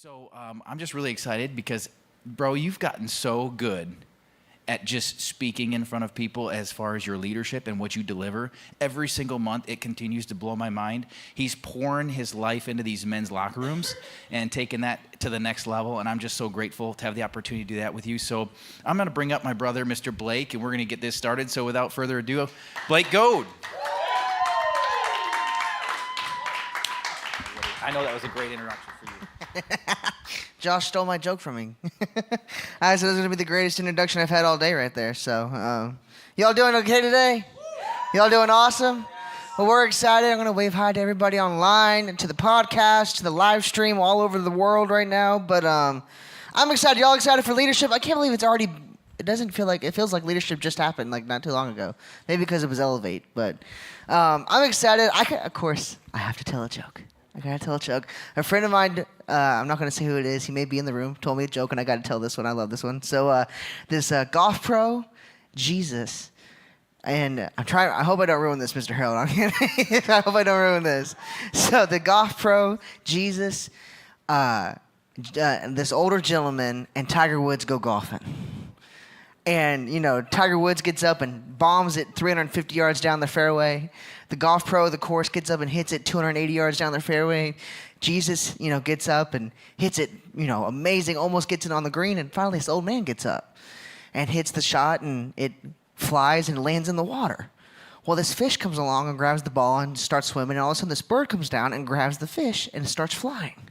So I'm just really excited because, bro, you've gotten so good at just speaking in front of people as far as your leadership and what you deliver. Every single month, it continues to blow my mind. He's pouring his life into these men's locker rooms and taking that to the next level, and I'm just so grateful to have the opportunity to do that with you. So I'm going to bring up my brother, Mr. Blake, and we're going to get this started. So without further ado, Blake Goad. I know that was a great introduction for you. Josh stole my joke from me. I said it was going to be the greatest introduction I've had all day right there. So, y'all doing okay today? Y'all doing awesome? Well, we're excited. I'm going to wave hi to everybody online and to the podcast, to the live stream all over the world right now. But I'm excited. Y'all excited for leadership? I can't believe it's already, it feels like leadership just happened like not too long ago. Maybe because it was Elevate. But I'm excited. Of course, I have to tell a joke. I gotta tell a joke. A friend of mine, I'm not gonna say who it is, he may be in the room, told me a joke, and I gotta tell this one. I love this one. So this golf pro, Jesus, and I hope I don't ruin this, Mr. Harold. I hope I don't ruin this. So the golf pro, Jesus, this older gentleman, and Tiger Woods go golfing. And, Tiger Woods gets up and bombs it 350 yards down the fairway. The golf pro of the course gets up and hits it 280 yards down the fairway. Jesus, gets up and hits it, amazing, almost gets it on the green. And finally, this old man gets up and hits the shot, and it flies and lands in the water. Well, this fish comes along and grabs the ball and starts swimming. And all of a sudden, this bird comes down and grabs the fish and starts flying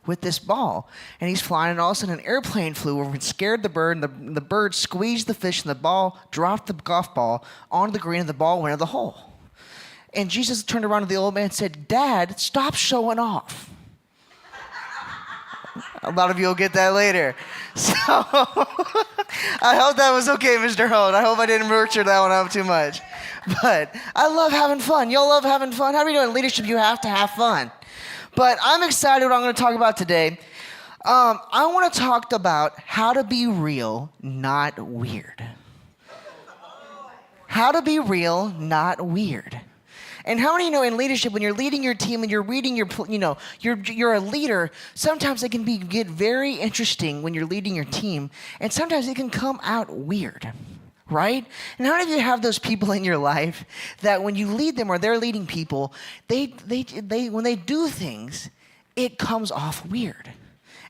with this ball. And he's flying, and all of a sudden an airplane flew over and scared the bird, and the bird squeezed the fish, and the ball dropped the golf ball onto the green, and the ball went in the hole. And Jesus turned around to the old man and said, "Dad, stop showing off." A lot of you will get that later. So I hope that was okay, Mr. Holt. I hope I didn't butcher that one up too much. But I love having fun. Y'all love having fun? How are you doing? In leadership, you have to have fun. But I'm excited what I'm going to talk about today. I want to talk about how to be real, not weird. How to be real, not weird. And how many in leadership, when you're leading your team and you're reading you're a leader, sometimes it can get very interesting when you're leading your team, and sometimes it can come out weird. Right? And how many of you have those people in your life that when you lead them or they're leading people, they when they do things, it comes off weird.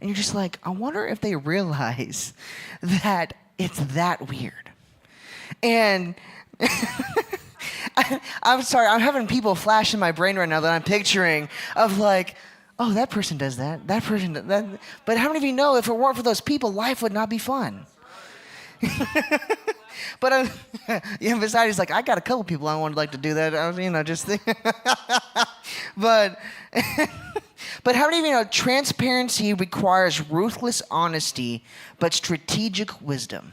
And you're just like, I wonder if they realize that it's that weird. And I'm sorry, I'm having people flash in my brain right now that I'm picturing of like, oh, that person does that. That person does that. But how many of you know if it weren't for those people, life would not be fun? But besides, he's like, I got a couple people I would like to do that. I was, just thinking. But how many of you know transparency requires ruthless honesty, but strategic wisdom?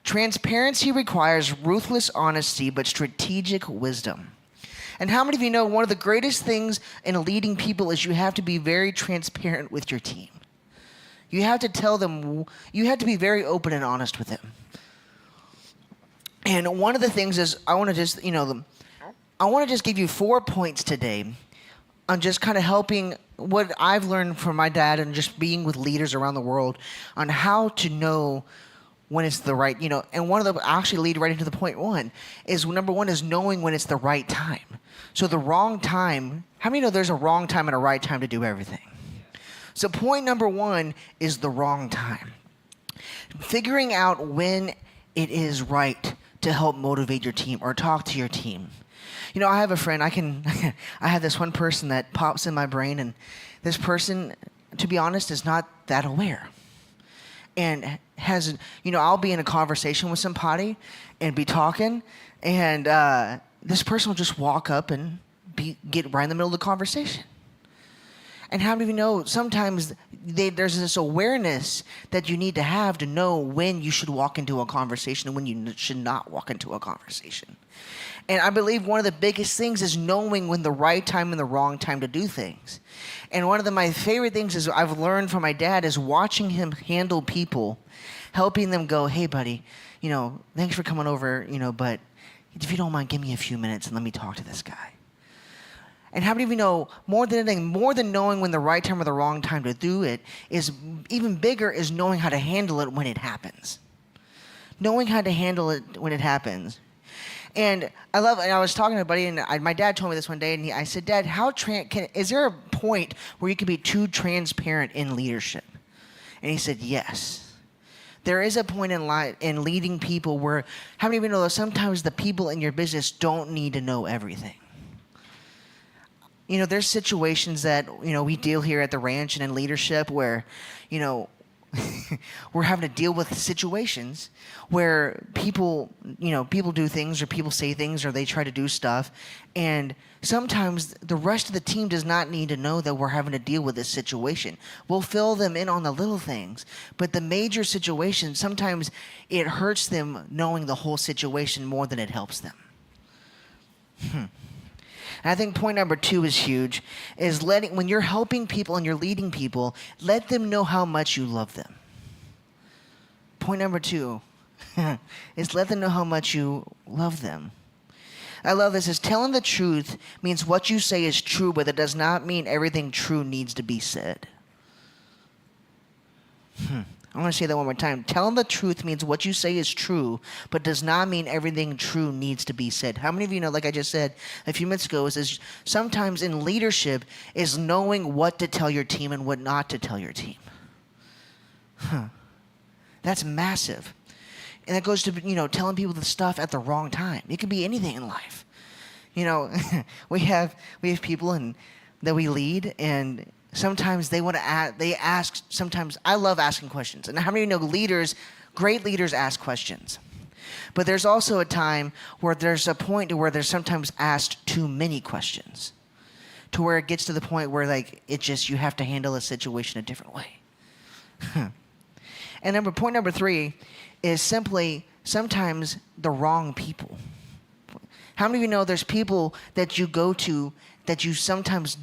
Transparency requires ruthless honesty, but strategic wisdom. And how many of you know one of the greatest things in leading people is you have to be very transparent with your team. You have to tell them, you have to be very open and honest with them. And one of the things is I want to just give you 4 points today on just kind of helping what I've learned from my dad and just being with leaders around the world on how to know when it's the right, and one of them actually lead right into the point one is number one is knowing when it's the right time. So the wrong time, how many know there's a wrong time and a right time to do everything? So point number one is the wrong time. Figuring out when it is right to help motivate your team or talk to your team. I have a friend, I have this one person that pops in my brain, and this person, to be honest, is not that aware. And has, I'll be in a conversation with somebody and be talking, and this person will just walk up and get right in the middle of the conversation. And how many of you know sometimes there's this awareness that you need to have to know when you should walk into a conversation and when you should not walk into a conversation. And I believe one of the biggest things is knowing when the right time and the wrong time to do things. And one of my favorite things is I've learned from my dad is watching him handle people, helping them go, hey, buddy, thanks for coming over, but if you don't mind, give me a few minutes and let me talk to this guy. And how many of you know, more than anything, more than knowing when the right time or the wrong time to do it, is even bigger is knowing how to handle it when it happens. Knowing how to handle it when it happens. And I was talking to a buddy, and my dad told me this one day, and I said, Dad, is there a point where you can be too transparent in leadership? And he said, yes. There is a point in leading people where, how many of you know that sometimes the people in your business don't need to know everything? You know, there's situations that, we deal here at the ranch and in leadership where, we're having to deal with situations where people do things or people say things or they try to do stuff. And sometimes the rest of the team does not need to know that we're having to deal with this situation. We'll fill them in on the little things. But the major situations, sometimes it hurts them knowing the whole situation more than it helps them. And I think point number 2 is huge, is when you're helping people and you're leading people, let them know how much you love them. Point number 2 is let them know how much you love them. I love this, is telling the truth means what you say is true, but it does not mean everything true needs to be said. I want to say that one more time. Telling the truth means what you say is true, but does not mean everything true needs to be said. How many of you know, like I just said a few minutes ago, is sometimes in leadership is knowing what to tell your team and what not to tell your team. That's massive. And that goes to, telling people the stuff at the wrong time. It could be anything in life. We have people that we lead, and sometimes they ask, sometimes I love asking questions. And how many of you know great leaders ask questions? But there's also a time where there's a point to where there's sometimes asked too many questions, to where it gets to the point where you have to handle a situation a different way. And point number 3 is simply sometimes the wrong people. How many of you know there's people that you go to that you sometimes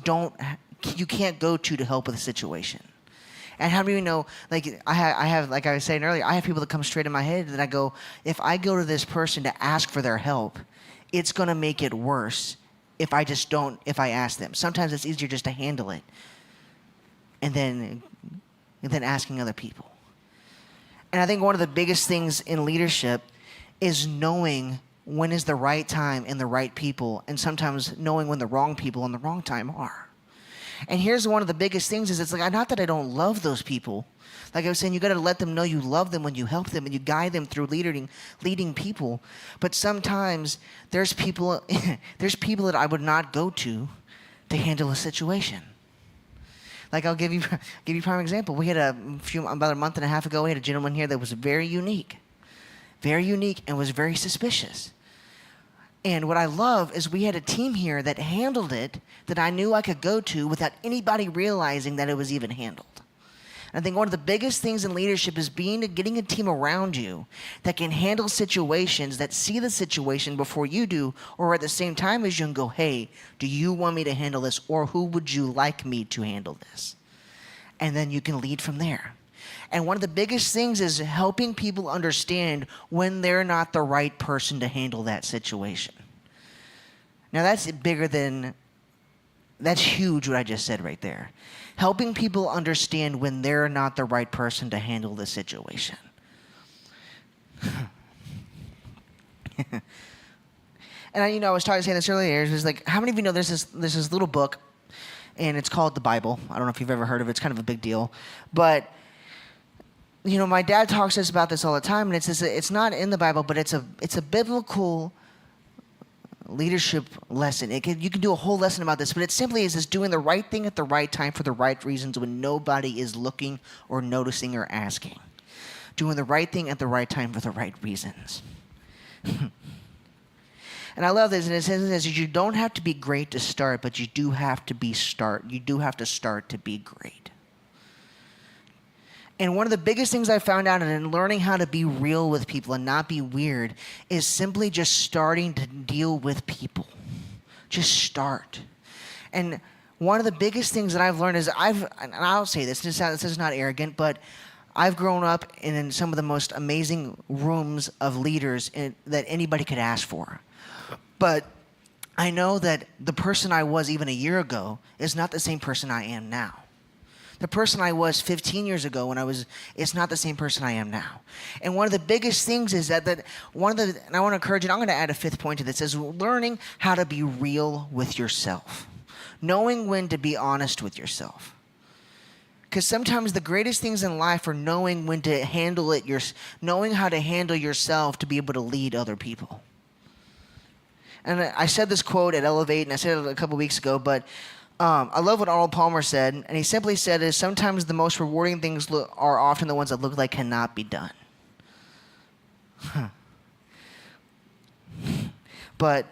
you can't go to help with a situation? And how many of you know, I have, like I was saying earlier, I have people that come straight in my head that I go, if I go to this person to ask for their help, it's going to make it worse if I ask them. Sometimes it's easier just to handle it and then asking other people. And I think one of the biggest things in leadership is knowing when is the right time and the right people, and sometimes knowing when the wrong people and the wrong time are. And here's one of the biggest things is it's not that I don't love those people. Like I was saying, you got to let them know you love them when you help them and you guide them through leading people. But sometimes there's people that I would not go to handle a situation. Like I'll give you a prime example. We had about a month and a half ago, we had a gentleman here that was very unique, and was very suspicious. And what I love is we had a team here that handled it that I knew I could go to without anybody realizing that it was even handled. And I think one of the biggest things in leadership is getting a team around you that can handle situations, that see the situation before you do, or at the same time as you, and go, hey, do you want me to handle this, or who would you like me to handle this? And then you can lead from there. And one of the biggest things is helping people understand when they're not the right person to handle that situation. Now that's huge what I just said right there. Helping people understand when they're not the right person to handle the situation. And I was saying this earlier. It was like, how many of you know there's this little book, and it's called the Bible. I don't know if you've ever heard of it. It's kind of a big deal. But, my dad talks to us about this all the time, and it's not in the Bible, but it's a biblical leadership lesson. You can do a whole lesson about this, but it simply is doing the right thing at the right time for the right reasons when nobody is looking or noticing or asking. Doing the right thing at the right time for the right reasons. And I love this, and it says you don't have to be great to start, but you do have to start to be great. And one of the biggest things I found out in learning how to be real with people and not be weird is simply just starting to deal with people. Just start. And one of the biggest things that I've learned is and I'll say this is not arrogant, but I've grown up in some of the most amazing rooms of leaders that anybody could ask for. But I know that the person I was even a year ago is not the same person I am now. The person I was 15 years ago it's not the same person I am now. And one of the biggest things is and I want to encourage you, I'm going to add a fifth point to this, is learning how to be real with yourself. Knowing when to be honest with yourself. Because sometimes the greatest things in life are knowing when to handle it, knowing how to handle yourself to be able to lead other people. And I said this quote at Elevate, and I said it a couple weeks ago, but I love what Arnold Palmer said, and he simply said is sometimes the most rewarding things are often the ones that look like cannot be done. But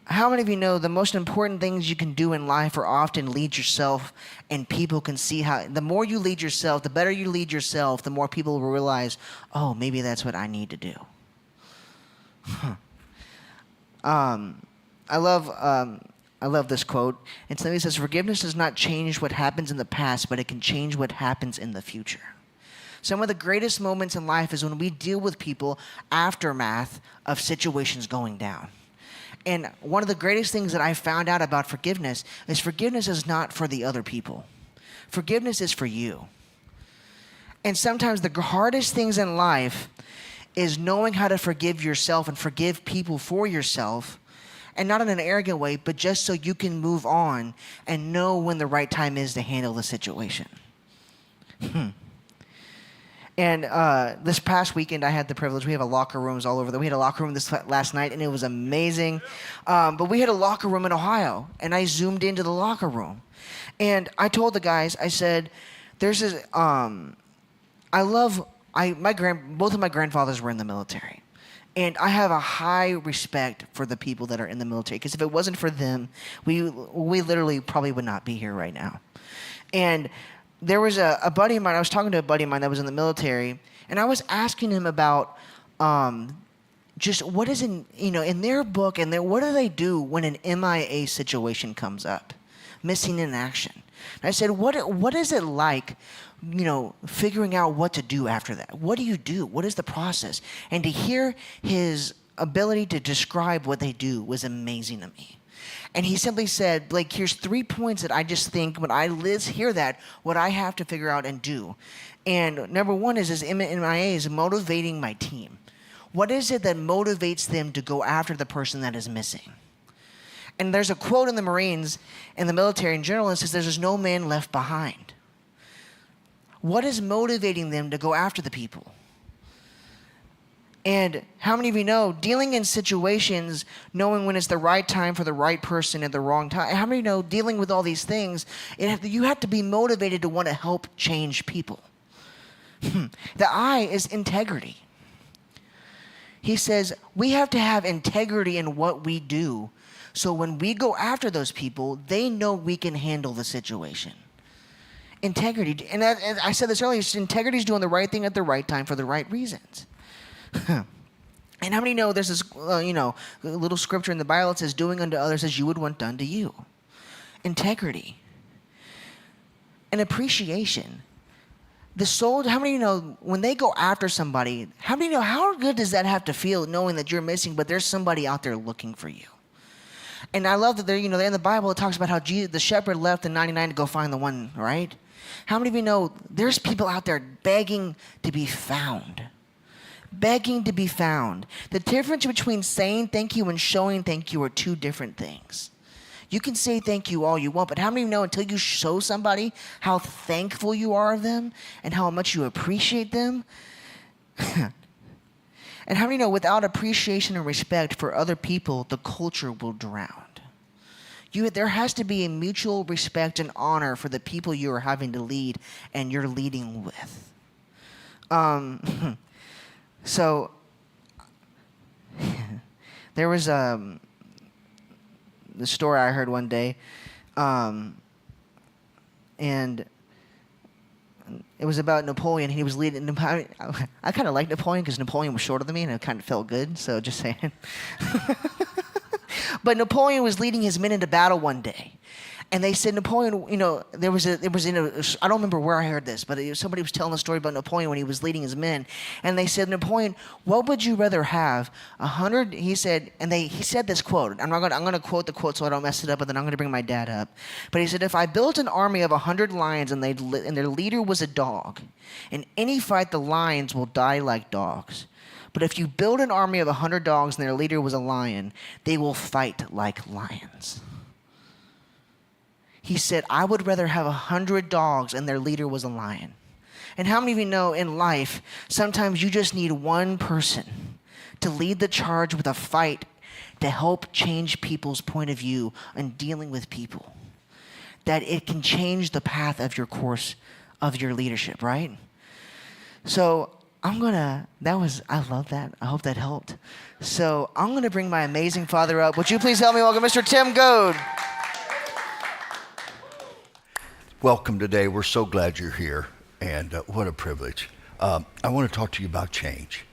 how many of you know the most important things you can do in life are often lead yourself, and people can see how, the more you lead yourself, the better you lead yourself, the more people will realize, oh, maybe that's what I need to do. I love this quote. And somebody says, forgiveness does not change what happens in the past, but it can change what happens in the future. Some of the greatest moments in life is when we deal with people aftermath of situations going down. And one of the greatest things that I found out about forgiveness is not for the other people. Forgiveness is for you. And sometimes the hardest things in life is knowing how to forgive yourself and forgive people for yourself, and not in an arrogant way, but just so you can move on and know when the right time is to handle the situation. And this past weekend, I had the privilege. We have locker rooms all over. We had a locker room this last night, and it was amazing. But we had a locker room in Ohio, and I zoomed into the locker room. And I told the guys, I said, there's this, both of my grandfathers were in the military. And I have a high respect for the people that are in the military, because if it wasn't for them, we literally probably would not be here right now. And there was a buddy of mine, I was talking to a buddy of mine that was in the military, and I was asking him about just what is in their book, and what do they do when an MIA situation comes up, missing in action. And I said, what is it like, figuring out what to do after that? What do you do? What is the process? And to hear his ability to describe what they do was amazing to me. And he simply said, Blake, here's 3 points that I just think when I hear that, what I have to figure out and do. And number one is MIA is motivating my team. What is it that motivates them to go after the person that is missing? And there's a quote in the Marines and the military in general that says there's no man left behind. What is motivating them to go after the people? And how many of you know, dealing in situations, knowing when it's the right time for the right person at the wrong time, how many of you know, dealing with all these things, you have to be motivated to want to help change people. The I is integrity. He says we have to have integrity in what we do, so when we go after those people, they know we can handle the situation. Integrity, and I said this earlier, integrity is doing the right thing at the right time for the right reasons. And how many know there's this, little scripture in the Bible that says, doing unto others as you would want done to you. Integrity. And appreciation. The soul, how many know when they go after somebody, how many know how good does that have to feel knowing that you're missing, but there's somebody out there looking for you? And I love that in the Bible it talks about how the shepherd left the 99 to go find the one, right? How many of you know there's people out there begging to be found? Begging to be found. The difference between saying thank you and showing thank you are two different things. You can say thank you all you want, but how many of you know until you show somebody how thankful you are of them and how much you appreciate them? And how many know without appreciation and respect for other people, the culture will drown? There has to be a mutual respect and honor for the people you are having to lead and you're leading with. So there was the story I heard one day, and it was about Napoleon. He was leading. I kind of like Napoleon because Napoleon was shorter than me, and it kind of felt good. So just saying. But Napoleon was leading his men into battle one day, And they said Napoleon, there was I don't remember where I heard this, but somebody was telling a story about Napoleon when he was leading his men. And they said, Napoleon, what would you rather have? 100, he said, he said this quote. I'm going to quote the quote so I don't mess it up, but then I'm going to bring my dad up. But he said, if I built an army of 100 lions and their leader was a dog, in any fight the lions will die like dogs. But if you build an army of 100 dogs and their leader was a lion, they will fight like lions. He said, I would rather have 100 dogs and their leader was a lion. And how many of you know in life, sometimes you just need one person to lead the charge with a fight to help change people's point of view in dealing with people? That it can change the path of your course of your leadership, right? So I love that. I hope that helped. So I'm going to bring my amazing father up. Would you please help me welcome Mr. Tim Goad? Welcome today. We're so glad you're here, and what a privilege. I want to talk to you about change.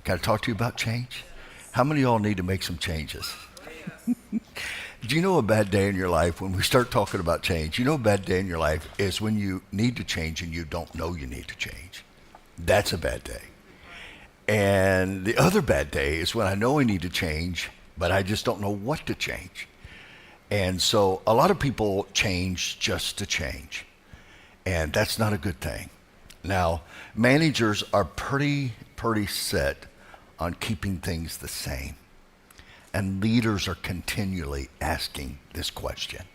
Can I talk to you about change? How many of y'all need to make some changes? Do you know a bad day in your life when we start talking about change? You know a bad day in your life is when you need to change and you don't know you need to change. That's a bad day. And the other bad day is when I know I need to change, but I just don't know what to change. And so a lot of people change just to change, and that's not a good thing. Now, managers are pretty set on keeping things the same, and leaders are continually asking this question: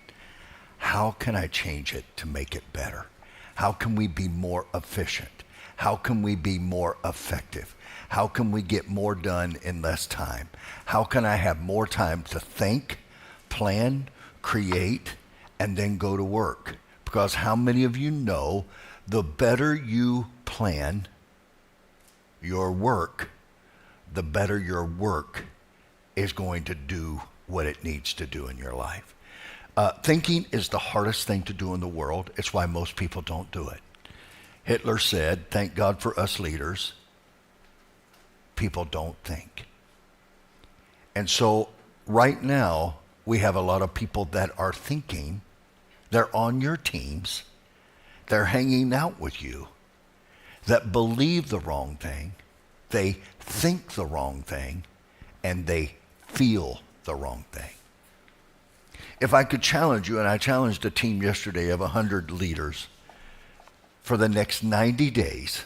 how can I change it to make it better? How can we be more efficient? How can we be more effective? How can we get more done in less time? How can I have more time to think, plan, create, and then go to work? Because how many of you know the better you plan your work, the better your work is going to do what it needs to do in your life. Thinking is the hardest thing to do in the world. It's why most people don't do it. Hitler said, thank God for us leaders, people don't think. And so right now, we have a lot of people that are thinking. They're on your teams. They're hanging out with you, that believe the wrong thing. They think the wrong thing, and they feel the wrong thing. If I could challenge you, and I challenged a team yesterday of 100 leaders, for the next 90 days,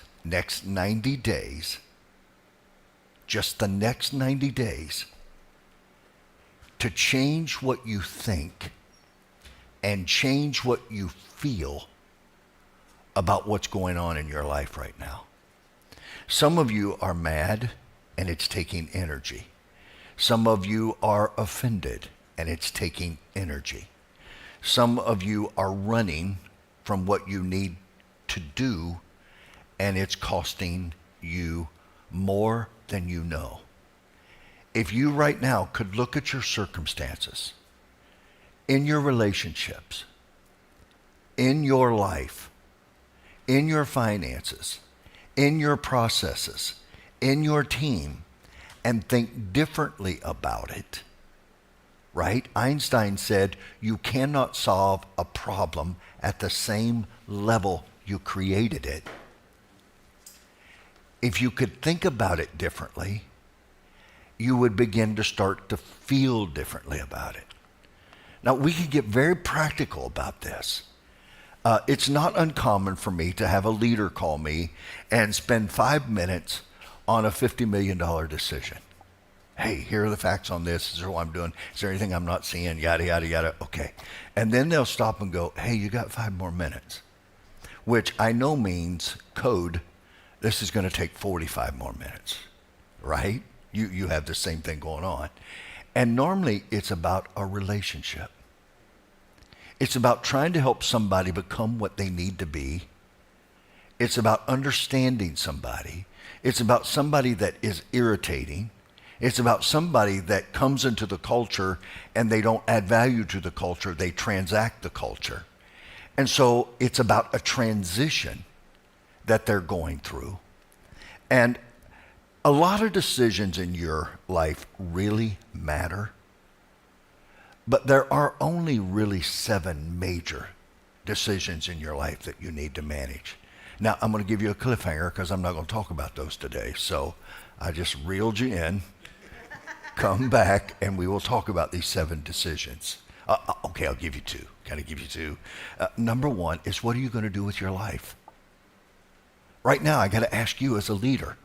just the next 90 days, to change what you think and change what you feel about what's going on in your life right now. Some of you are mad and it's taking energy. Some of you are offended and it's taking energy. Some of you are running from what you need to do and it's costing you more than you know. If you right now could look at your circumstances, in your relationships, in your life, in your finances, in your processes, in your team, and think differently about it, right? Einstein said you cannot solve a problem at the same level you created it. If you could think about it differently, you would begin to start to feel differently about it. Now, we can get very practical about this. It's not uncommon for me to have a leader call me and spend 5 minutes on a $50 million decision. Hey, here are the facts on this. This is what I'm doing. Is there anything I'm not seeing? Yada, yada, yada. Okay. And then they'll stop and go, hey, you got 5 more minutes, which I know means code. This is going to take 45 more minutes, right? You have the same thing going on. And normally it's about a relationship. It's about trying to help somebody become what they need to be. It's about understanding somebody. It's about somebody that is irritating. It's about somebody that comes into the culture and they don't add value to the culture. They transact the culture. And so it's about a transition that they're going through. And a lot of decisions in your life really matter. But there are only really 7 major decisions in your life that you need to manage. Now, I'm going to give you a cliffhanger because I'm not going to talk about those today. So I just reeled you in. Come back and we will talk about these 7 decisions. Okay, I'll give you 2. Kind of give you 2. Number 1 is, what are you going to do with your life? Right now, I got to ask you as a leader.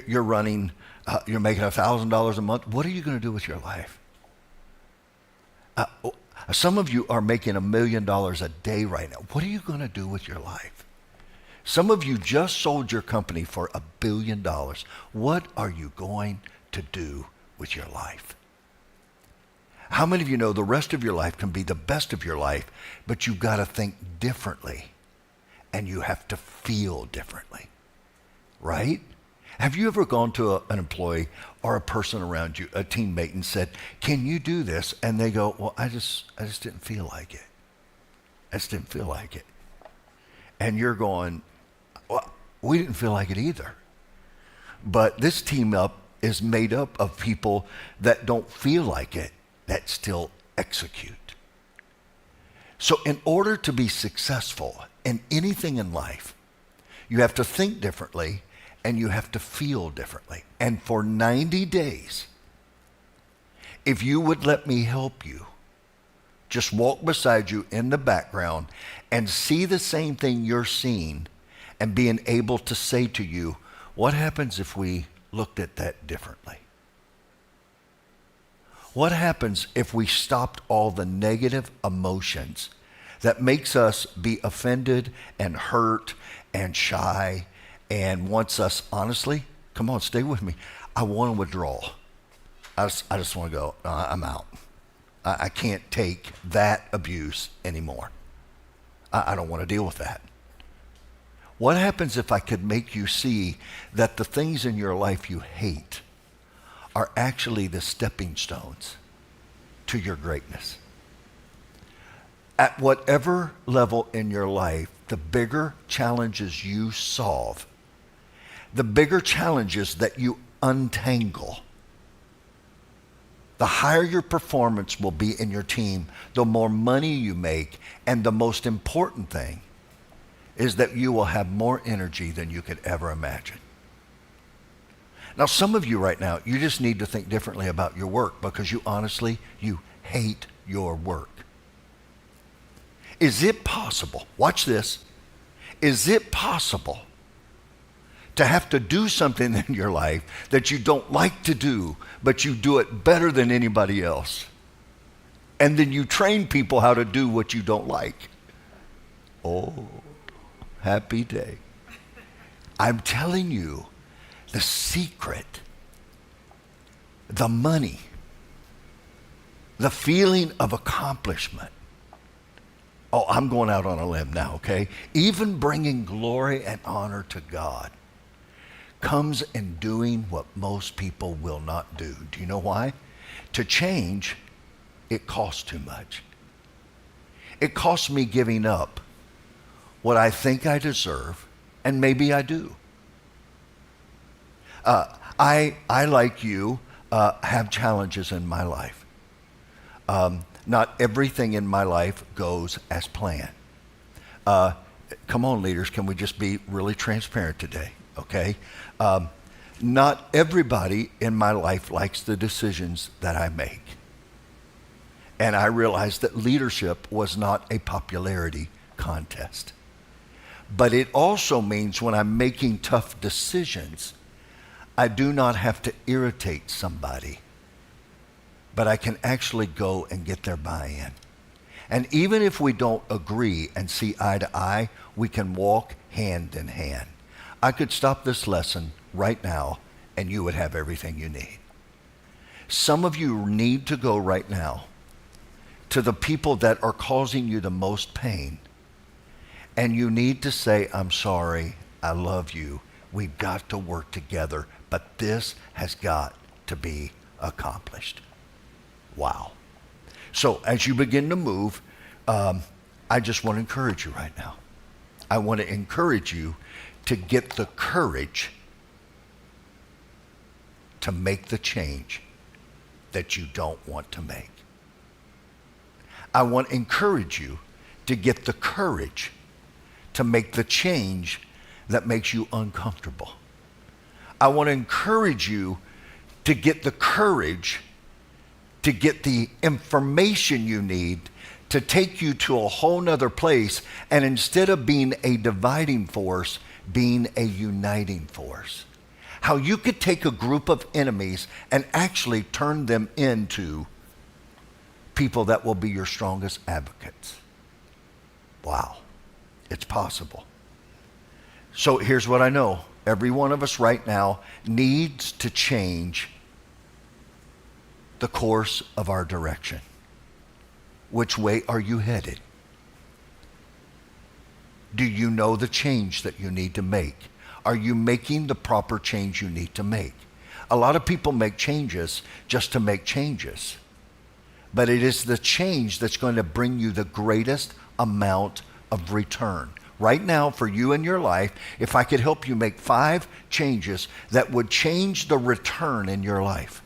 You're running, you're making $1,000 a month. What are you going to do with your life? Some of you are making $1 million a day right now. What are you going to do with your life? Some of you just sold your company for $1 billion. What are you going to do with your life? How many of you know the rest of your life can be the best of your life, but you've got to think differently and you have to feel differently, right? Have you ever gone to an employee or a person around you, a teammate, and said, "Can you do this?" And they go, "Well, I just didn't feel like it. I just didn't feel like it." And you're going, "Well, we didn't feel like it either." But this team up is made up of people that don't feel like it, that still execute. So in order to be successful in anything in life, you have to think differently and you have to feel differently. And for 90 days, if you would let me help you, just walk beside you in the background and see the same thing you're seeing and being able to say to you, what happens if we looked at that differently? What happens if we stopped all the negative emotions that makes us be offended and hurt and shy and wants us, honestly, come on, stay with me. I want to withdraw. I just want to go, I'm out. I can't take that abuse anymore. I don't want to deal with that. What happens if I could make you see that the things in your life you hate are actually the stepping stones to your greatness? At whatever level in your life, the bigger challenges you solve, the bigger challenges that you untangle, the higher your performance will be in your team, the more money you make, and the most important thing is that you will have more energy than you could ever imagine. Now, some of you right now, you just need to think differently about your work because you honestly, you hate your work. Is it possible, watch this, is it possible to have to do something in your life that you don't like to do, but you do it better than anybody else? And then you train people how to do what you don't like. Oh, happy day. I'm telling you, the secret, the money, the feeling of accomplishment. Oh, I'm going out on a limb now, okay? Even bringing glory and honor to God comes in doing what most people will not do. Do you know why? To change, it costs too much. It costs me giving up what I think I deserve, and maybe I do. I like you, have challenges in my life. Not everything in my life goes as planned. Come on, leaders, can we just be really transparent today, okay? Not everybody in my life likes the decisions that I make. And I realized that leadership was not a popularity contest. But it also means when I'm making tough decisions, I do not have to irritate somebody, but I can actually go and get their buy-in. And even if we don't agree and see eye to eye, we can walk hand in hand. I could stop this lesson right now and you would have everything you need. Some of you need to go right now to the people that are causing you the most pain, and you need to say, I'm sorry, I love you, we've got to work together, but this has got to be accomplished. Wow. So as you begin to move, I just want to encourage you right now. I want to encourage you to get the courage to make the change that you don't want to make. I want to encourage you to get the courage to make the change that makes you uncomfortable. I want to encourage you to get the courage to get the information you need to take you to a whole nother place, and instead of being a dividing force, being a uniting force. How you could take a group of enemies and actually turn them into people that will be your strongest advocates. Wow, it's possible. So here's what I know. Every one of us right now needs to change the course of our direction. Which way are you headed? Do you know the change that you need to make? Are you making the proper change you need to make? A lot of people make changes just to make changes. But it is the change that's going to bring you the greatest amount of return. Right now, for you in your life, if I could help you make 5 changes that would change the return in your life,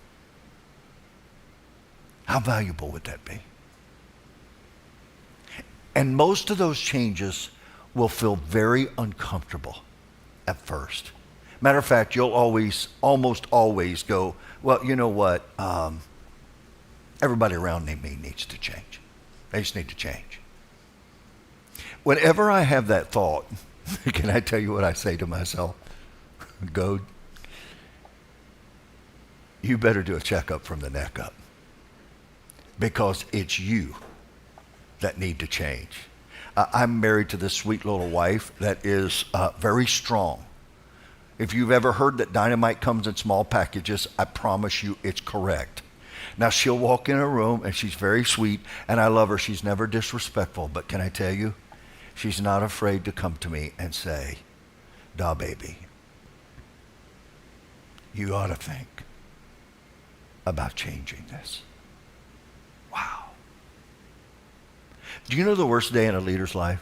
how valuable would that be? And most of those changes will feel very uncomfortable at first. Matter of fact, you'll almost always go, well, you know what? Everybody around me needs to change. They just need to change. Whenever I have that thought, can I tell you what I say to myself? Goad, you better do a checkup from the neck up. Because it's you that need to change. I'm married to this sweet little wife that is very strong. If you've ever heard that dynamite comes in small packages, I promise you it's correct. Now, she'll walk in a room and she's very sweet, and I love her. She's never disrespectful, but can I tell you, she's not afraid to come to me and say, "Duh, baby, you ought to think about changing this." Wow. Do you know the worst day in a leader's life?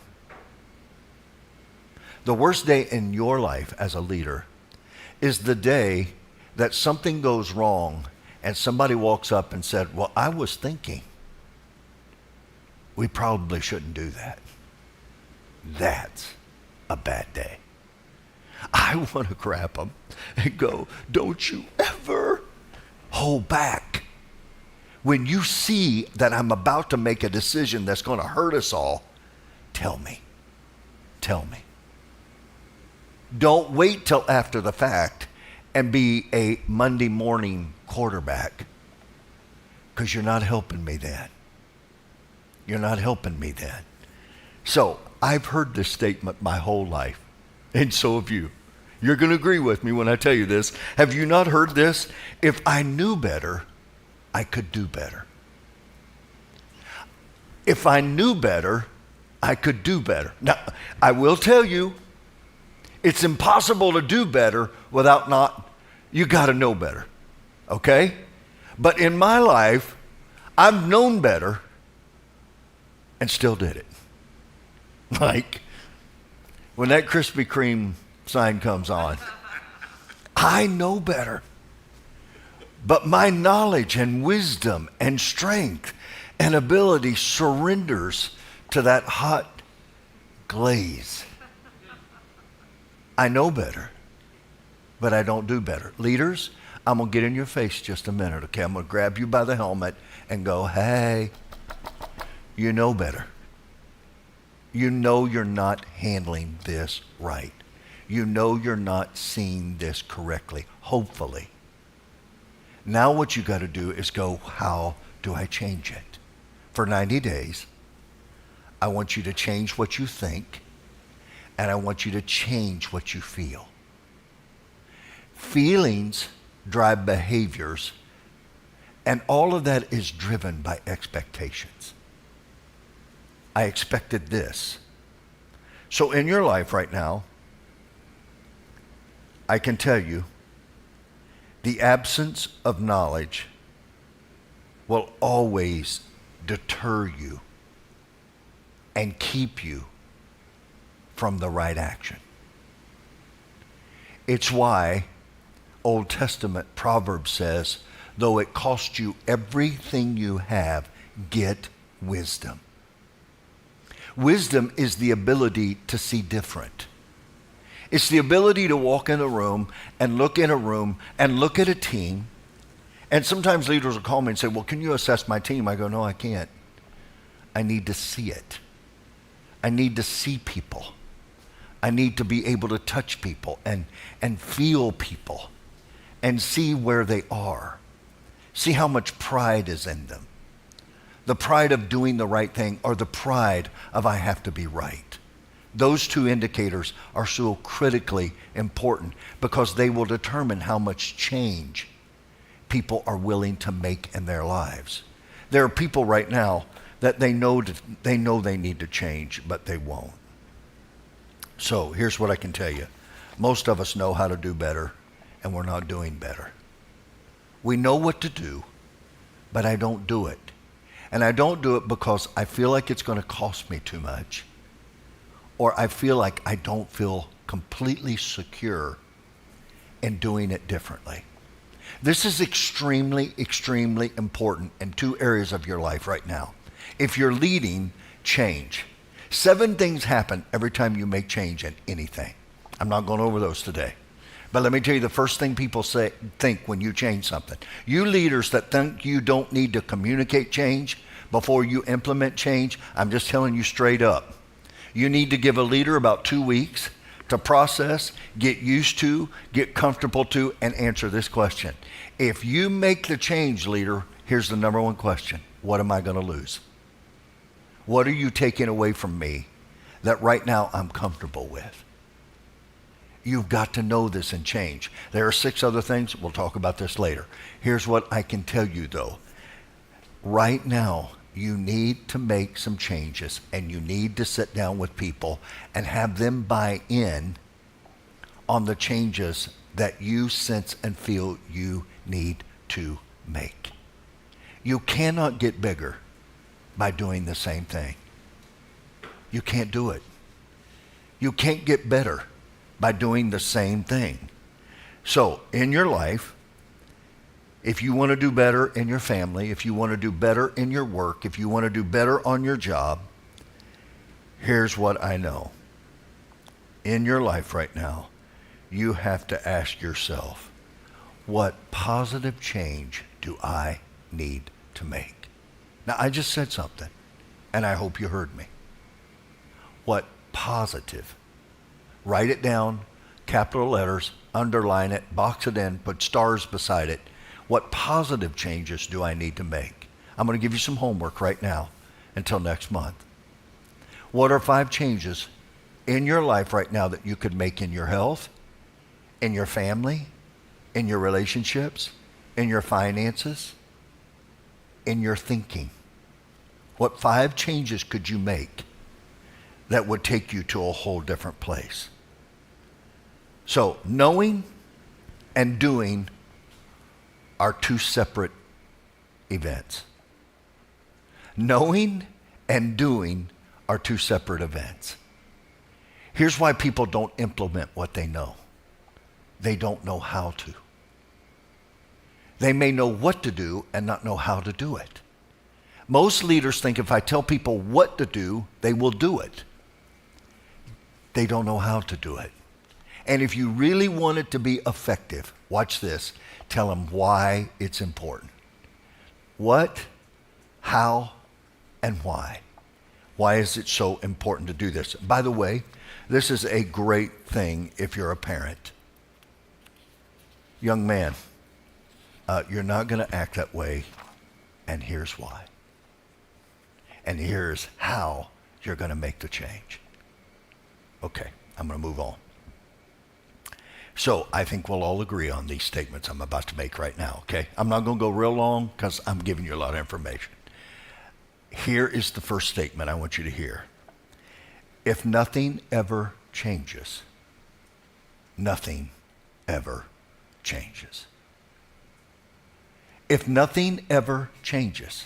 The worst day in your life as a leader is the day that something goes wrong and somebody walks up and said, "Well, I was thinking we probably shouldn't do that." That's a bad day. I want to grab them and go, "Don't you ever hold back. When you see that I'm about to make a decision that's going to hurt us all, tell me. Tell me. Don't wait till after the fact and be a Monday morning quarterback, because you're not helping me then. You're not helping me then." So I've heard this statement my whole life, and so have you. You're going to agree with me when I tell you this. Have you not heard this? If I knew better, I could do better. If I knew better, I could do better. Now, I will tell you, it's impossible to do better you got to know better, okay? But in my life, I've known better and still did it. Like, when that Krispy Kreme sign comes on, I know better. But my knowledge and wisdom and strength and ability surrenders to that hot glaze. I know better, but I don't do better. Leaders, I'm going to get in your face just a minute, okay? I'm going to grab you by the helmet and go, "Hey, you know better. You know you're not handling this right. You know you're not seeing this correctly, hopefully. Now what you got to do is go, how do I change it? For 90 days, I want you to change what you think, and I want you to change what you feel. Feelings drive behaviors, and all of that is driven by expectations. I expected this. So in your life right now, I can tell you, the absence of knowledge will always deter you and keep you from the right action. It's why Old Testament Proverbs says, though it costs you everything you have, get wisdom. Wisdom is the ability to see different. It's the ability to walk in a room and look at a team. And sometimes leaders will call me and say, well, can you assess my team? I go, no, I can't. I need to see it. I need to see people. I need to be able to touch people and feel people and see where they are. See how much pride is in them. The pride of doing the right thing or the pride of I have to be right. Those two indicators are so critically important because they will determine how much change people are willing to make in their lives. There are people right now that they know they need to change, but they won't. So here's what I can tell you. Most of us know how to do better, and we're not doing better. We know what to do, but I don't do it. And I don't do it because I feel like it's going to cost me too much, or I feel like I don't feel completely secure in doing it differently. This is extremely, extremely important in two areas of your life right now. If you're leading, change. 7 things happen every time you make change in anything. I'm not going over those today. But let me tell you the first thing people think when you change something. You leaders that think you don't need to communicate change before you implement change, I'm just telling you straight up. You need to give a leader about 2 weeks to process, get used to, get comfortable to, and answer this question. If you make the change, leader, here's the number one question. What am I going to lose? What are you taking away from me that right now I'm comfortable with? You've got to know this and change. There are 6 other things. We'll talk about this later. Here's what I can tell you, though. Right now, you need to make some changes, and you need to sit down with people and have them buy in on the changes that you sense and feel you need to make. You cannot get bigger by doing the same thing. You can't do it. You can't get better by doing the same thing. So, in your life, if you want to do better in your family, if you want to do better in your work, if you want to do better on your job, here's what I know. In your life right now, you have to ask yourself, what positive change do I need to make? Now, I just said something, and I hope you heard me. What positive? Write it down, capital letters, underline it, box it in, put stars beside it. What positive changes do I need to make? I'm going to give you some homework right now until next month. What are 5 changes in your life right now that you could make in your health, in your family, in your relationships, in your finances, in your thinking? What 5 changes could you make that would take you to a whole different place? So, knowing and doing are 2 separate events. Knowing and doing are 2 separate events. Here's why people don't implement what they know. They don't know how to. They may know what to do and not know how to do it. Most leaders think if I tell people what to do, they will do it. They don't know how to do it. And if you really want it to be effective, watch this. Tell them why it's important. What, how, and why. Why is it so important to do this? By the way, this is a great thing if you're a parent. Young man, you're not going to act that way, and here's why. And here's how you're going to make the change. Okay, I'm going to move on. So I think we'll all agree on these statements I'm about to make right now, okay? I'm not going to go real long because I'm giving you a lot of information. Here is the first statement I want you to hear. If nothing ever changes, nothing ever changes. If nothing ever changes.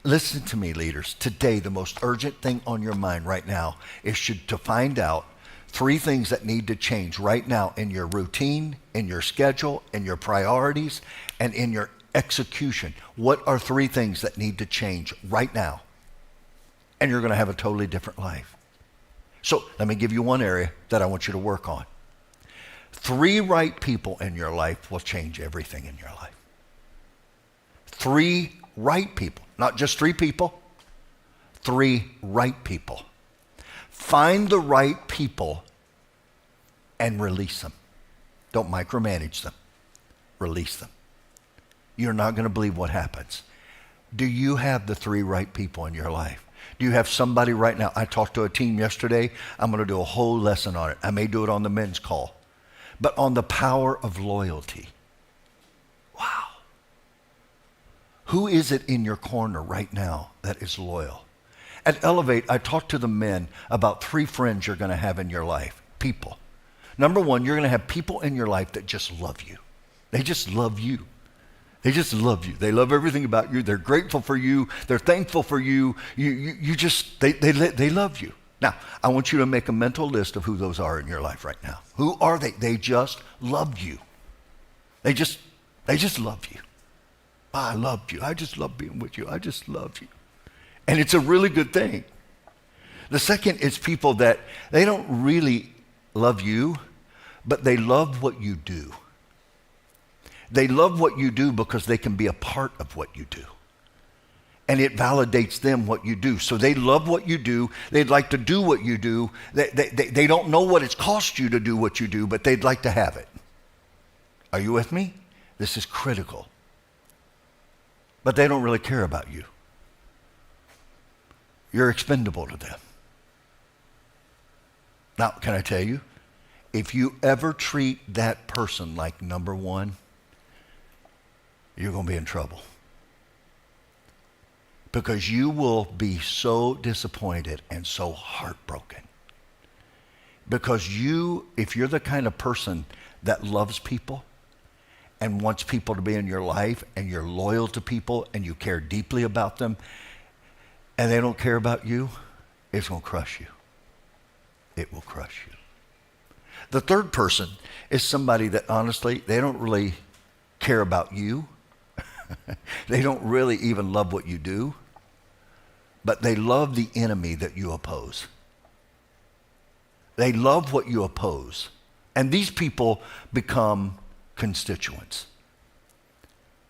Listen to me, leaders. Today, the most urgent thing on your mind right now is to find out 3 things that need to change right now in your routine, in your schedule, in your priorities, and in your execution. What are 3 things that need to change right now? and you're going to have a totally different life. So let me give you one area that I want you to work on. 3 right people in your life will change everything in your life. 3 right people, not just 3 people, 3 right people. Find the right people and release them. Don't micromanage them. Release them. You're not going to believe what happens. Do you have the 3 right people in your life? Do you have somebody right now? I talked to a team yesterday. I'm going to do a whole lesson on it. I may do it on the men's call. But on the power of loyalty. Wow. Who is it in your corner right now that is loyal? At Elevate, I talked to the men about 3 friends you're going to have in your life. People. Number 1, you're going to have people in your life that just love you. They just love you. They just love you. They love everything about you. They're grateful for you. They're thankful for you. They love you. Now, I want you to make a mental list of who those are in your life right now. Who are they? They just love you. They just love you. I love you. I just love being with you. I just love you. And it's a really good thing. The second is people that they don't really love you, but they love what you do. They love what you do because they can be a part of what you do. And it validates them what you do. So they love what you do. They'd like to do what you do. They don't know what it's cost you to do what you do, but they'd like to have it. Are you with me? This is critical. But they don't really care about you. You're expendable to them. Now, can I tell you? If you ever treat that person like number 1, you're going to be in trouble. Because you will be so disappointed and so heartbroken. Because if you're the kind of person that loves people and wants people to be in your life and you're loyal to people and you care deeply about them and they don't care about you, it's going to crush you. It will crush you. The third person is somebody that honestly, they don't really care about you. They don't really even love what you do, but they love the enemy that you oppose. They love what you oppose. And these people become constituents.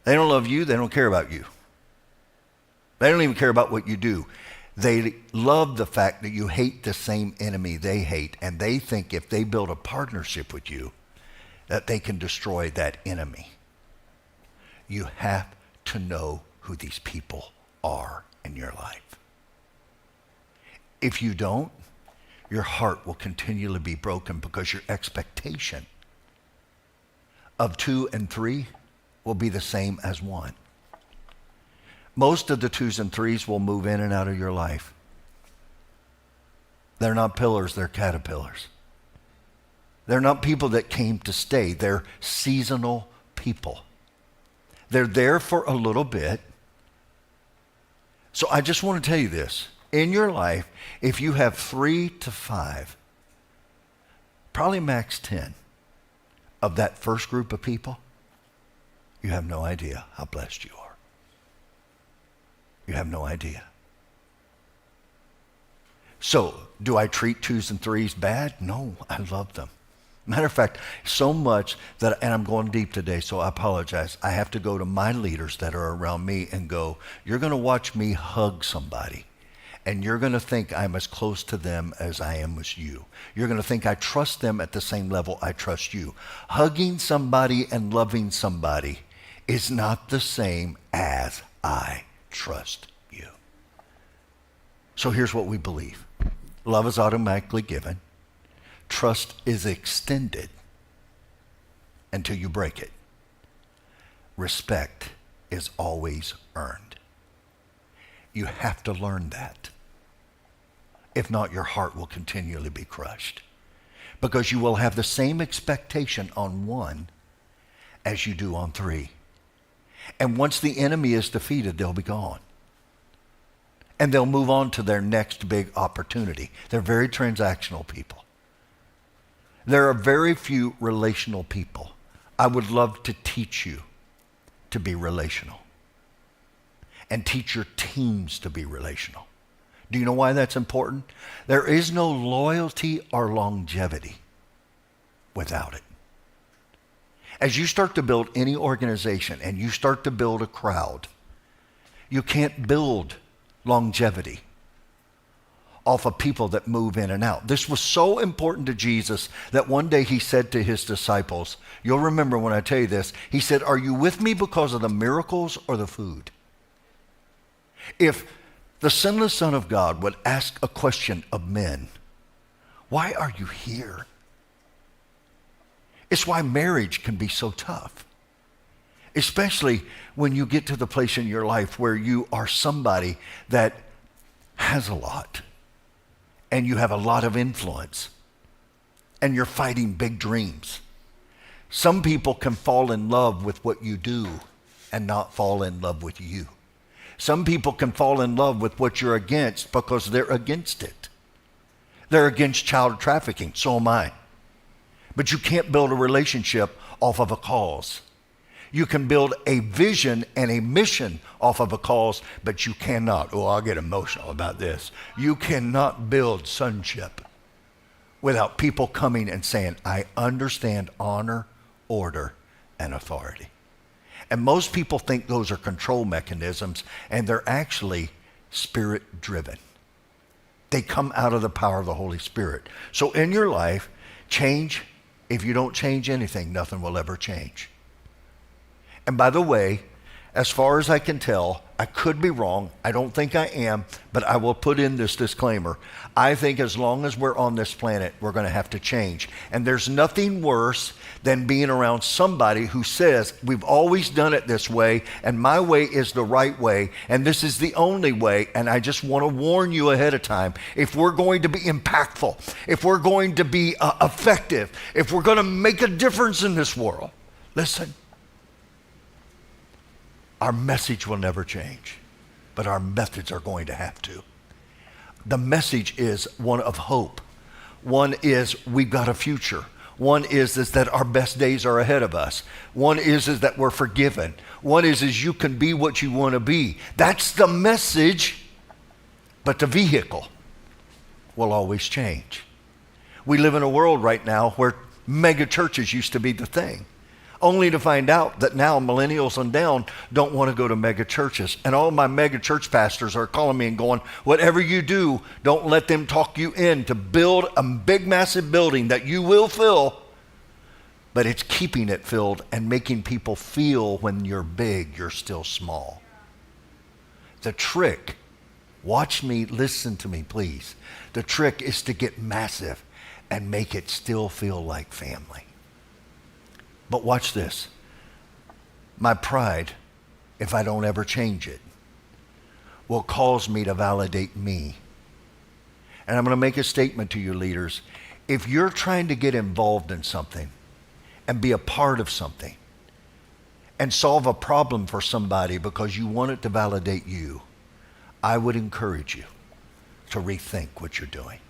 They don't love you. They don't care about you. They don't even care about what you do. They love the fact that you hate the same enemy they hate, and they think if they build a partnership with you, that they can destroy that enemy. You have to know who these people are in your life. If you don't, your heart will continually be broken because your expectation of 2 and 3 will be the same as 1. Most of the 2s and 3s will move in and out of your life. They're not pillars, they're caterpillars. They're not people that came to stay. They're seasonal people. They're there for a little bit. So I just want to tell you this. In your life, if you have 3 to 5, probably max 10 of that first group of people, you have no idea how blessed you are. You have no idea. So, do I treat 2s and 3s bad? No, I love them. Matter of fact, so much that, and I'm going deep today, so I apologize. I have to go to my leaders that are around me and go, you're going to watch me hug somebody, and you're going to think I'm as close to them as I am with you. You're going to think I trust them at the same level I trust you. Hugging somebody and loving somebody is not the same as I trust you. So here's what we believe. Love is automatically given. Trust is extended until you break it. Respect is always earned. You have to learn that. If not, your heart will continually be crushed. Because you will have the same expectation on 1 as you do on 3. And once the enemy is defeated, they'll be gone. And they'll move on to their next big opportunity. They're very transactional people. There are very few relational people. I would love to teach you to be relational and teach your teams to be relational. Do you know why that's important? There is no loyalty or longevity without it. As you start to build any organization and you start to build a crowd, you can't build longevity off of people that move in and out. This was so important to Jesus that one day he said to his disciples, you'll remember when I tell you this, he said, are you with me because of the miracles or the food? If the sinless Son of God would ask a question of men, why are you here? It's why marriage can be so tough, especially when you get to the place in your life where you are somebody that has a lot and you have a lot of influence and you're fighting big dreams. Some people can fall in love with what you do and not fall in love with you. Some people can fall in love with what you're against because they're against it. They're against child trafficking, so am I. But you can't build a relationship off of a cause. You can build a vision and a mission off of a cause, but you cannot, I'll get emotional about this. You cannot build sonship without people coming and saying, I understand honor, order, and authority. And most people think those are control mechanisms, and they're actually spirit-driven. They come out of the power of the Holy Spirit. So in your life, change. If you don't change anything, nothing will ever change. And by the way, as far as I can tell, I could be wrong. I don't think I am, but I will put in this disclaimer. I think as long as we're on this planet, we're going to have to change. And there's nothing worse than being around somebody who says, we've always done it this way, and my way is the right way, and this is the only way. And I just want to warn you ahead of time, if we're going to be impactful, if we're going to be effective, if we're going to make a difference in this world, listen, our message will never change, but our methods are going to have to. The message is one of hope. One is we've got a future. One is that our best days are ahead of us. One is that we're forgiven. One is you can be what you want to be. That's the message, but the vehicle will always change. We live in a world right now where mega churches used to be the thing, only to find out that now millennials and down don't want to go to mega churches. And all my mega church pastors are calling me and going, whatever you do, don't let them talk you in to build a big, massive building that you will fill, but it's keeping it filled and making people feel when you're big, you're still small. The trick, watch me, listen to me, please. The trick is to get massive and make it still feel like family. But watch this. My pride, if I don't ever change it, will cause me to validate me. And I'm going to make a statement to you leaders. If you're trying to get involved in something and be a part of something and solve a problem for somebody because you want it to validate you, I would encourage you to rethink what you're doing.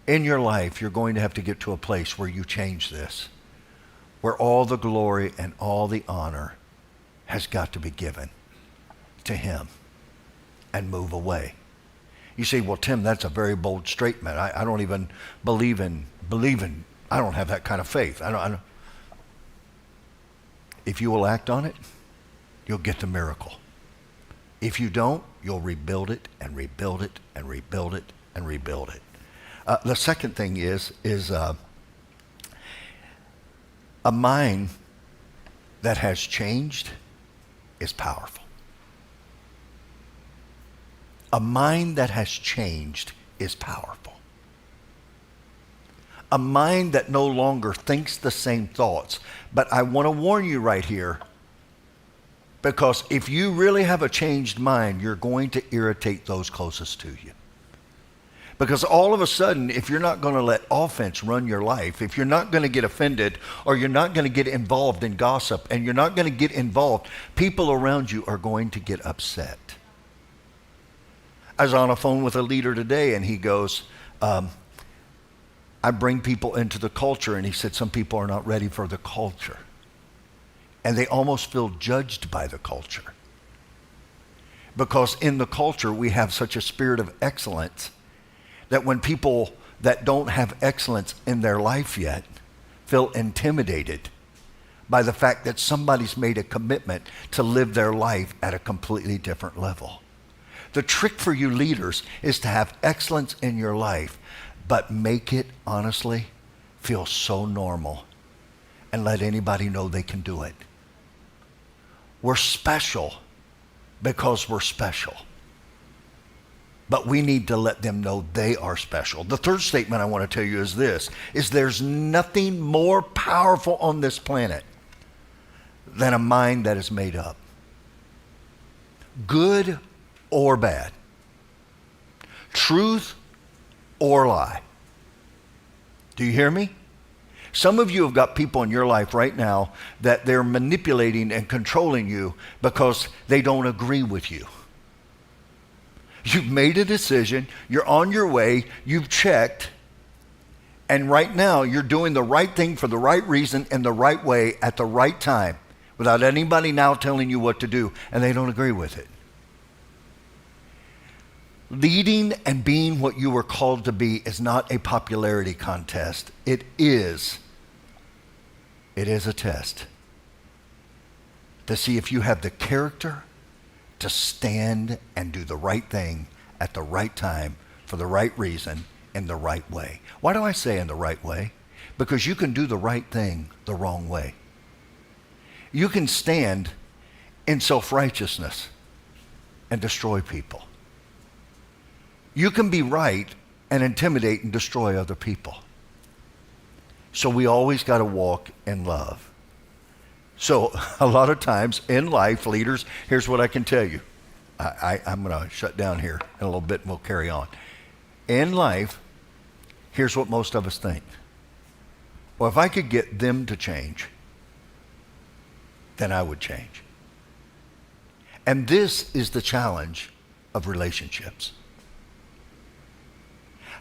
In your life, you're going to have to get to a place where you change this, where all the glory and all the honor has got to be given to him and move away. You say, well, Tim, that's a very bold statement. I don't even believe in, I don't have that kind of faith. I don't. If you will act on it, you'll get the miracle. If you don't, you'll rebuild it and rebuild it and rebuild it and rebuild it. The second thing is a mind that has changed is powerful. A mind that has changed is powerful. A mind that no longer thinks the same thoughts. But I want to warn you right here, because if you really have a changed mind, you're going to irritate those closest to you. Because all of a sudden, if you're not going to let offense run your life, if you're not going to get offended, or you're not going to get involved in gossip, and you're not going to get involved, people around you are going to get upset. I was on a phone with a leader today, and he goes, I bring people into the culture, and he said some people are not ready for the culture. And they almost feel judged by the culture. because in the culture we have such a spirit of excellence that when people that don't have excellence in their life yet feel intimidated by the fact that somebody's made a commitment to live their life at a completely different level. The trick for you leaders is to have excellence in your life, but make it, honestly, feel so normal and let anybody know they can do it. We're special because we're special. But we need to let them know they are special. The third statement I want to tell you is this, is there's nothing more powerful on this planet than a mind that is made up. Good or bad. Truth or lie. Do you hear me? Some of you have got people in your life right now that they're manipulating and controlling you because they don't agree with you. You've made a decision, you're on your way, you've checked, and right now you're doing the right thing for the right reason in the right way at the right time without anybody now telling you what to do, and they don't agree with it. Leading and being what you were called to be is not a popularity contest. It is a test to see if you have the character to stand and do the right thing at the right time for the right reason in the right way. Why do I say in the right way? Because you can do the right thing the wrong way. You can stand in self-righteousness and destroy people. You can be right and intimidate and destroy other people. So we always got to walk in love. So a lot of times in life, leaders, here's what I can tell you. I'm going to shut down here in a little bit and we'll carry on. In life, here's what most of us think. Well, if I could get them to change, then I would change. And this is the challenge of relationships.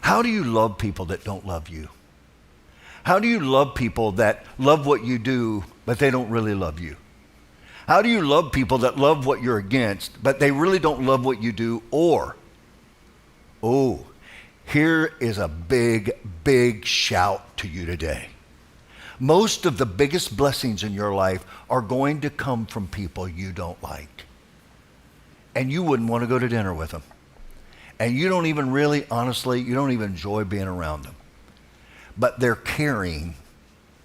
How do you love people that don't love you? How do you love people that love what you do, but they don't really love you? How do you love people that love what you're against, but they really don't love what you do? Or, here is a big, big shout to you today. Most of the biggest blessings in your life are going to come from people you don't like. And you wouldn't want to go to dinner with them. And you don't even really, honestly, you don't even enjoy being around them. But they're carrying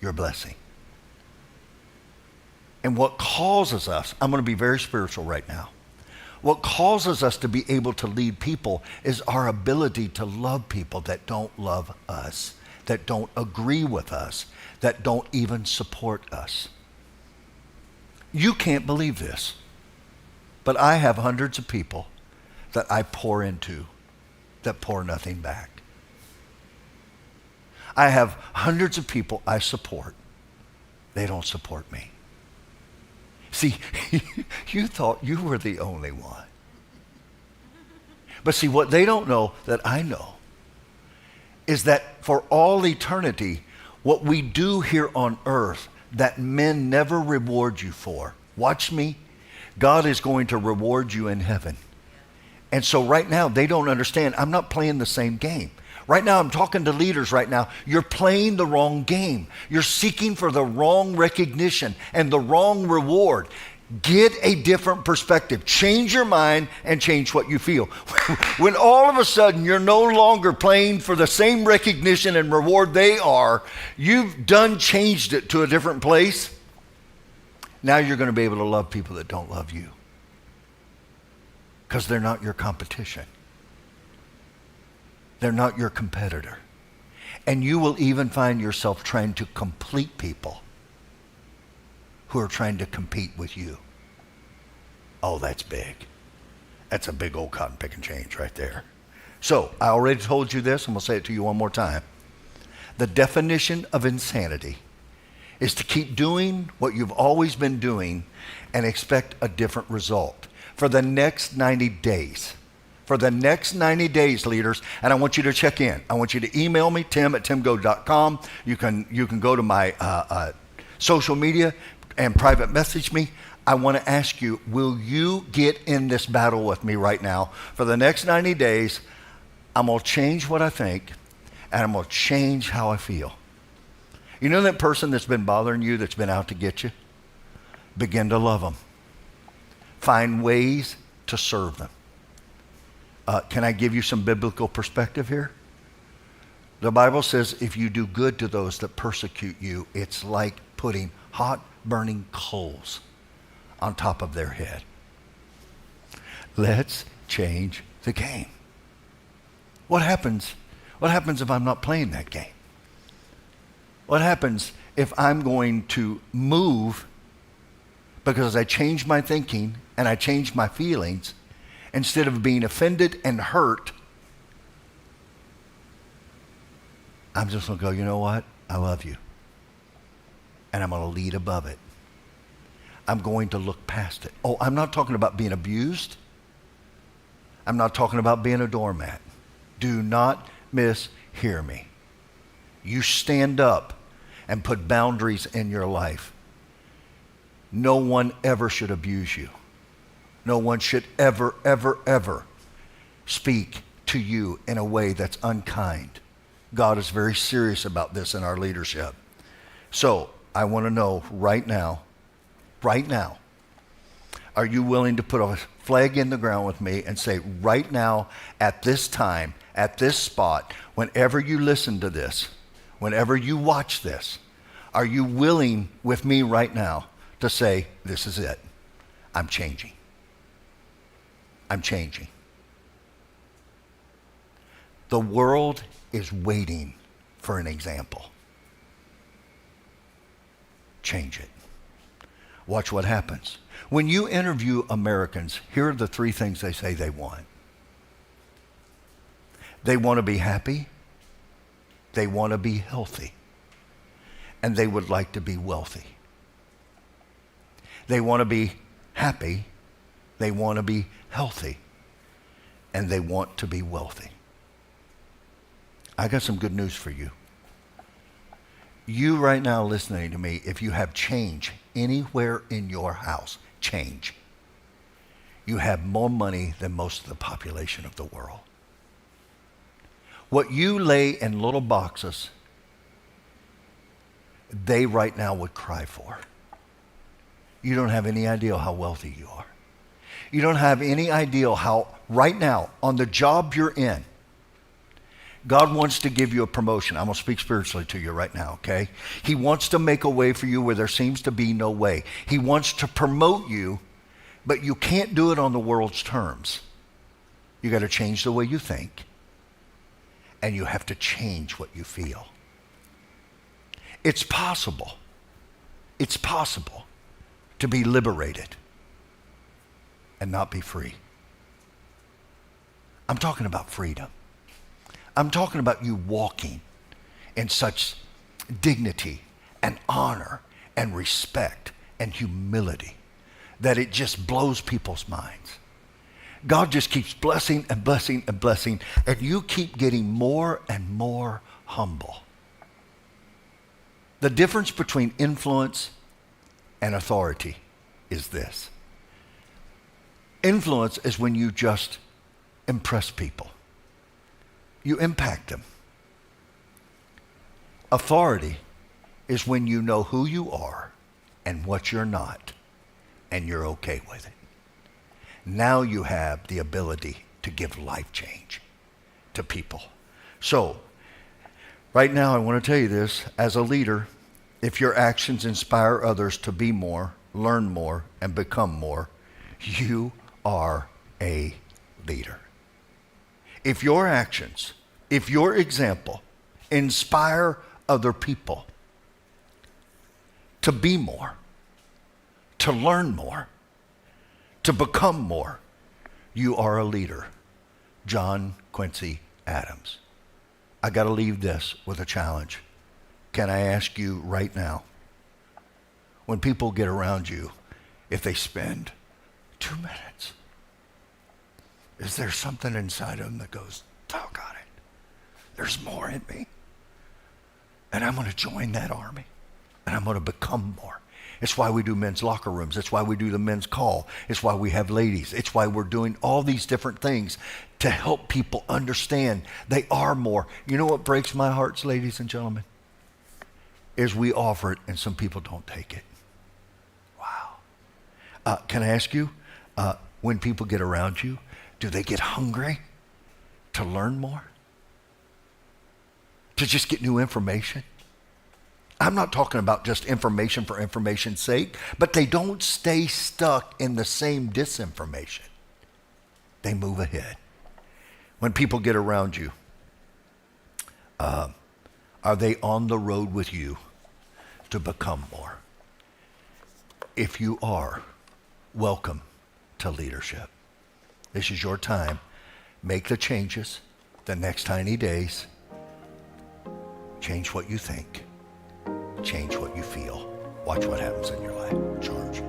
your blessing. And what causes us, I'm going to be very spiritual right now. What causes us to be able to lead people is our ability to love people that don't love us, that don't agree with us, that don't even support us. You can't believe this, but I have hundreds of people that I pour into that pour nothing back. I have hundreds of people I support. They don't support me. See, you thought you were the only one. But see, what they don't know that I know is that for all eternity, what we do here on earth that men never reward you for, watch me, God is going to reward you in heaven. And so right now, they don't understand. I'm not playing the same game. Right now, I'm talking to leaders right now. You're playing the wrong game. You're seeking for the wrong recognition and the wrong reward. Get a different perspective. Change your mind and change what you feel. When all of a sudden you're no longer playing for the same recognition and reward they are, you've changed it to a different place. Now you're going to be able to love people that don't love you because they're not your competition. They're not your competitor. And you will even find yourself trying to complete people who are trying to compete with you. Oh, that's big. That's a big old cotton pick and change right there. So, I already told you this, and we'll say it to you one more time. The definition of insanity is to keep doing what you've always been doing and expect a different result for the next 90 days. For the next 90 days, leaders, and I want you to check in. I want you to email me, tim@timgoad.com. You can go to my social media and private message me. I want to ask you, will you get in this battle with me right now? For the next 90 days, I'm going to change what I think, and I'm going to change how I feel. You know that person that's been bothering you, that's been out to get you? Begin to love them. Find ways to serve them. Can I give you some biblical perspective here? The Bible says if you do good to those that persecute you, it's like putting hot, burning coals on top of their head. Let's change the game. What happens? What happens if I'm not playing that game? What happens if I'm going to move because I change my thinking and I change my feelings instead of being offended and hurt? I'm just going to go, you know what? I love you. And I'm going to lead above it. I'm going to look past it. Oh, I'm not talking about being abused. I'm not talking about being a doormat. Do not mishear me. You stand up and put boundaries in your life. No one ever should abuse you. No one should ever, ever, ever speak to you in a way that's unkind. God is very serious about this in our leadership. So I want to know right now, are you willing to put a flag in the ground with me and say, right now, at this time, at this spot, whenever you listen to this, whenever you watch this, are you willing with me right now to say, this is it. I'm changing. I'm changing. The world is waiting for an example. Change it. Watch what happens. When you interview Americans, here are the three things they say they want. They want to be happy, they want to be healthy, and they would like to be wealthy. They want to be happy, they want to be healthy, and they want to be wealthy. I got some good news for you. You right now listening to me, if you have change anywhere in your house, change, you have more money than most of the population of the world. What you lay in little boxes, they right now would cry for. You don't have any idea how wealthy you are. You don't have any idea how right now on the job you're in, God wants to give you a promotion. I'm going to speak spiritually to you right now, okay? He wants to make a way for you where there seems to be no way. He wants to promote you, but you can't do it on the world's terms. You got to change the way you think, and you have to change what you feel. It's possible. It's possible to be liberated and not be free. I'm talking about freedom. I'm talking about you walking in such dignity and honor and respect and humility that it just blows people's minds. God just keeps blessing and blessing and blessing, and you keep getting more and more humble. The difference between influence and authority is this. Influence is when you just impress people. You impact them. Authority is when you know who you are and what you're not, and you're okay with it. Now you have the ability to give life change to people. So, right now I want to tell you this, as a leader, if your actions inspire others to be more, learn more, and become more, you are a leader. If your actions, if your example inspire other people to be more, to learn more, to become more, you are a leader. John Quincy Adams. I got to leave this with a challenge. Can I ask you right now, when people get around you, if they spend 2 minutes, is there something inside of them that goes, doggone it, there's more in me, and I'm going to join that army, and I'm going to become more? It's why we do men's locker rooms. It's why we do the men's call. It's why we have ladies. It's why we're doing all these different things to help people understand they are more. You know what breaks my hearts, ladies and gentlemen? Is we offer it and some people don't take it. Wow. Can I ask you, when people get around you, do they get hungry to learn more? To just get new information? I'm not talking about just information for information's sake, but they don't stay stuck in the same disinformation. They move ahead. When people get around you, are they on the road with you to become more? If you are, welcome to leadership. This is your time. Make the changes the next 90 days. Change what you think. Change what you feel. Watch what happens in your life. Charge.